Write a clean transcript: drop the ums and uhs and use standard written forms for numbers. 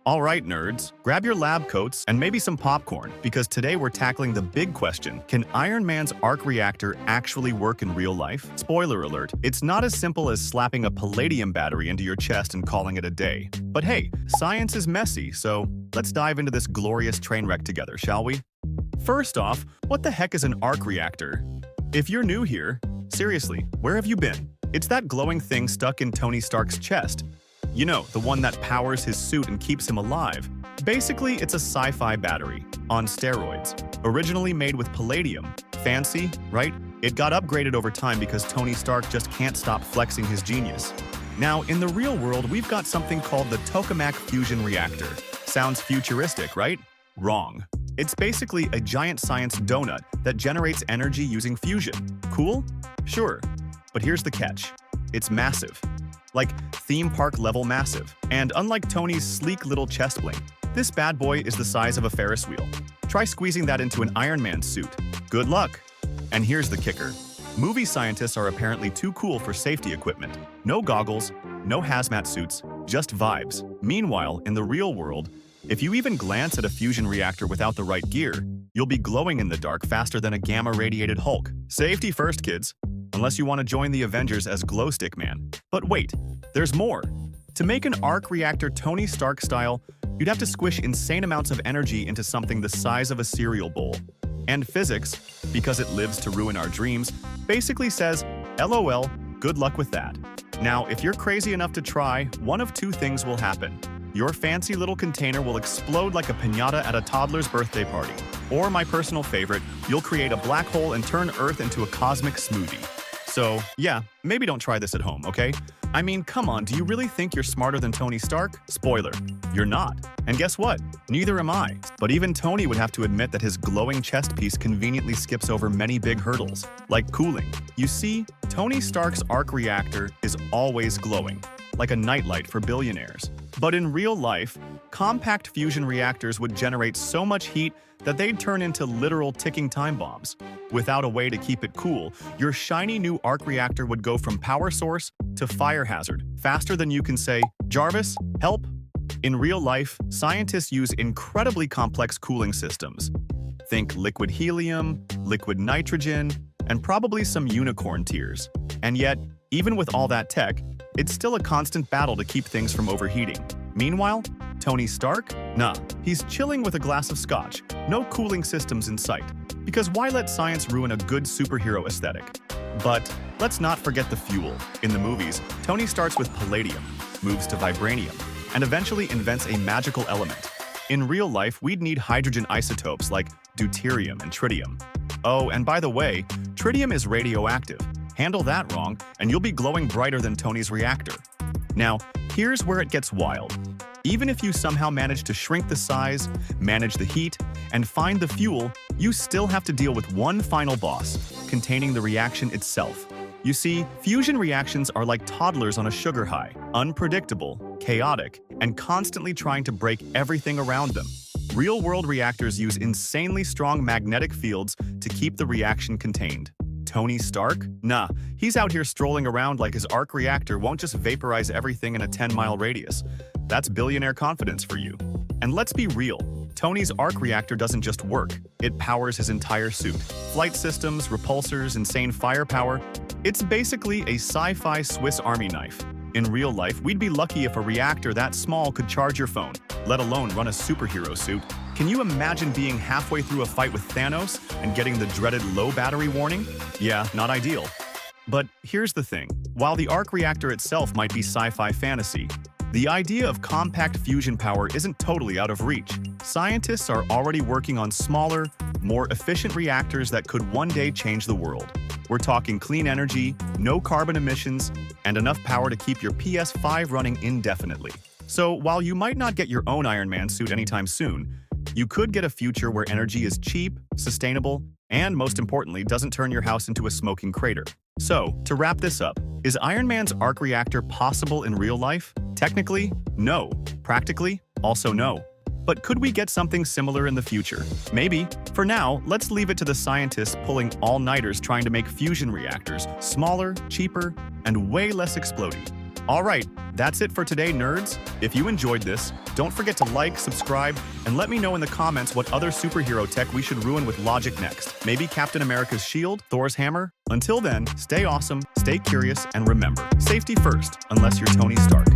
All right, nerds, grab your lab coats and maybe some popcorn, because today we're tackling the big question: can Iron Man's arc reactor actually work in real life? Spoiler alert, it's not as simple as slapping a palladium battery into your chest and calling it a day. But hey, science is messy, so let's dive into this glorious train wreck together, shall we? First off, what the heck is an arc reactor? If you're new here, seriously, where have you been? It's that glowing thing stuck in Tony Stark's chest. You know, the one that powers his suit and keeps him alive. Basically, it's a sci-fi battery, on steroids. Originally made with palladium. Fancy, right? It got upgraded over time because Tony Stark just can't stop flexing his genius. Now, in the real world, we've got something called the tokamak fusion reactor. Sounds futuristic, right? Wrong. It's basically a giant science donut that generates energy using fusion. Cool? Sure. But here's the catch. It's massive. Like theme park level massive. And unlike Tony's sleek little chest bling, this bad boy is the size of a Ferris wheel. Try squeezing that into an Iron Man suit. Good luck. And here's the kicker. Movie scientists are apparently too cool for safety equipment. No goggles, no hazmat suits, just vibes. Meanwhile, in the real world, if you even glance at a fusion reactor without the right gear, you'll be glowing in the dark faster than a gamma-radiated Hulk. Safety first, kids. Unless you want to join the Avengers as Glowstick Man. But wait, there's more. To make an arc reactor Tony Stark style, you'd have to squish insane amounts of energy into something the size of a cereal bowl. And physics, because it lives to ruin our dreams, basically says, LOL, good luck with that. Now, if you're crazy enough to try, one of two things will happen. Your fancy little container will explode like a piñata at a toddler's birthday party. Or my personal favorite, you'll create a black hole and turn Earth into a cosmic smoothie. So, yeah, maybe don't try this at home, okay? I mean, come on, do you really think you're smarter than Tony Stark? Spoiler, you're not. And guess what? Neither am I. But even Tony would have to admit that his glowing chest piece conveniently skips over many big hurdles, like cooling. You see, Tony Stark's arc reactor is always glowing, like a nightlight for billionaires. But in real life, compact fusion reactors would generate so much heat that they'd turn into literal ticking time bombs. Without a way to keep it cool, your shiny new arc reactor would go from power source to fire hazard, faster than you can say, "Jarvis, help!" In real life, scientists use incredibly complex cooling systems. Think liquid helium, liquid nitrogen, and probably some unicorn tears. And yet, even with all that tech, it's still a constant battle to keep things from overheating. Meanwhile, Tony Stark? Nah, he's chilling with a glass of scotch. No cooling systems in sight. Because why let science ruin a good superhero aesthetic? But let's not forget the fuel. In the movies, Tony starts with palladium, moves to vibranium, and eventually invents a magical element. In real life, we'd need hydrogen isotopes like deuterium and tritium. Oh, and by the way, tritium is radioactive. Handle that wrong, and you'll be glowing brighter than Tony's reactor. Now, here's where it gets wild. Even if you somehow manage to shrink the size, manage the heat, and find the fuel, you still have to deal with one final boss, containing the reaction itself. You see, fusion reactions are like toddlers on a sugar high, unpredictable, chaotic, and constantly trying to break everything around them. Real-world reactors use insanely strong magnetic fields to keep the reaction contained. Tony Stark? Nah, he's out here strolling around like his arc reactor won't just vaporize everything in a 10-mile radius. That's billionaire confidence for you. And let's be real, Tony's arc reactor doesn't just work, it powers his entire suit. Flight systems, repulsors, insane firepower. It's basically a sci-fi Swiss Army knife. In real life, we'd be lucky if a reactor that small could charge your phone, let alone run a superhero suit. Can you imagine being halfway through a fight with Thanos and getting the dreaded low battery warning? Yeah, not ideal. But here's the thing. While the arc reactor itself might be sci-fi fantasy, the idea of compact fusion power isn't totally out of reach. Scientists are already working on smaller, more efficient reactors that could one day change the world. We're talking clean energy, no carbon emissions, and enough power to keep your PS5 running indefinitely. So while you might not get your own Iron Man suit anytime soon, you could get a future where energy is cheap, sustainable, and most importantly, doesn't turn your house into a smoking crater. So, to wrap this up, is Iron Man's arc reactor possible in real life? Technically, no. Practically, also no. But could we get something similar in the future? Maybe. For now, let's leave it to the scientists pulling all-nighters trying to make fusion reactors smaller, cheaper, and way less explodey. All right, that's it for today, nerds. If you enjoyed this, don't forget to like, subscribe, and let me know in the comments what other superhero tech we should ruin with logic next. Maybe Captain America's shield, Thor's hammer? Until then, stay awesome, stay curious, and remember, safety first, unless you're Tony Stark.